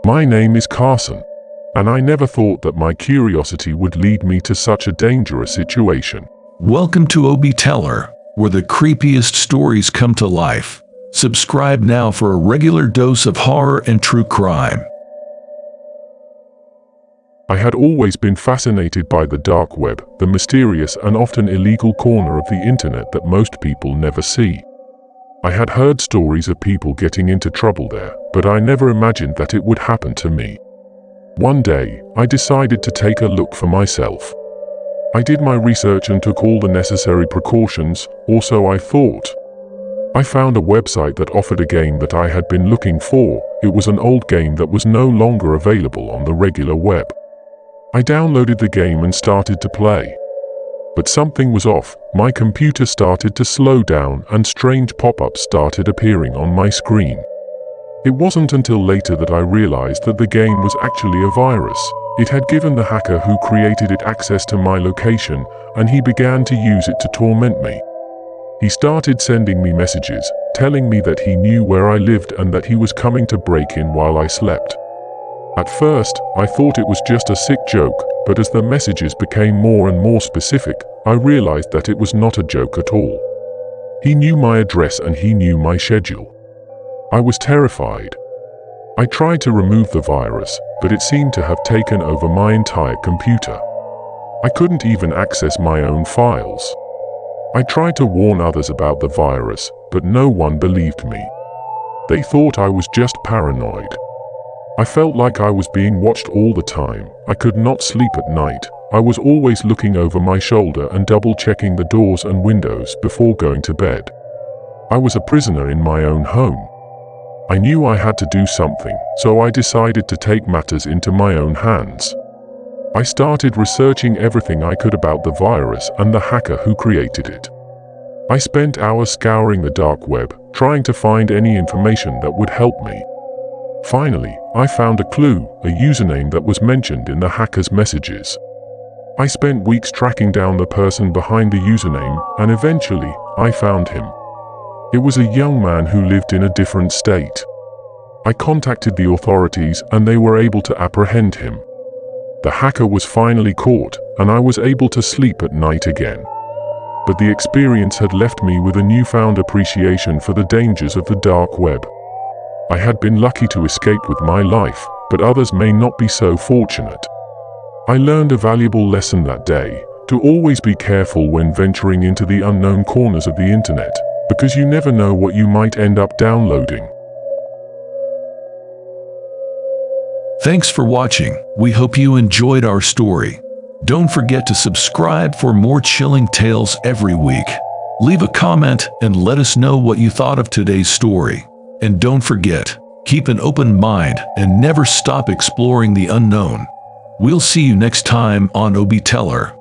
My name is Carson, and I never thought that my curiosity would lead me to such a dangerous situation. Welcome to ObieTeller, where the creepiest stories come to life. Subscribe now for a regular dose of horror and true crime. I had always been fascinated by the dark web, the mysterious and often illegal corner of the internet that most people never see. I had heard stories of people getting into trouble there, but I never imagined that it would happen to me. One day, I decided to take a look for myself. I did my research and took all the necessary precautions, or so I thought. I found a website that offered a game that I had been looking for. It was an old game that was no longer available on the regular web. I downloaded the game and started to play. But something was off. My computer started to slow down and strange pop-ups started appearing on my screen. It wasn't until later that I realized that the game was actually a virus. It had given the hacker who created it access to my location, and he began to use it to torment me. He started sending me messages, telling me that he knew where I lived and that he was coming to break in while I slept. At first, I thought it was just a sick joke, but as the messages became more and more specific, I realized that it was not a joke at all. He knew my address and he knew my schedule. I was terrified. I tried to remove the virus, but it seemed to have taken over my entire computer. I couldn't even access my own files. I tried to warn others about the virus, but no one believed me. They thought I was just paranoid. I felt like I was being watched all the time. I could not sleep at night. I was always looking over my shoulder and double-checking the doors and windows before going to bed. I was a prisoner in my own home. I knew I had to do something, so I decided to take matters into my own hands. I started researching everything I could about the virus and the hacker who created it. I spent hours scouring the dark web, trying to find any information that would help me. Finally, I found a clue, a username that was mentioned in the hacker's messages. I spent weeks tracking down the person behind the username, and eventually, I found him. It was a young man who lived in a different state. I contacted the authorities and they were able to apprehend him. The hacker was finally caught, and I was able to sleep at night again. But the experience had left me with a newfound appreciation for the dangers of the dark web. I had been lucky to escape with my life, but others may not be so fortunate. I learned a valuable lesson that day, to always be careful when venturing into the unknown corners of the internet, because you never know what you might end up downloading. Thanks for watching. We hope you enjoyed our story. Don't forget to subscribe for more chilling tales every week. Leave a comment and let us know what you thought of today's story. And don't forget, keep an open mind and never stop exploring the unknown. We'll see you next time on ObieTeller.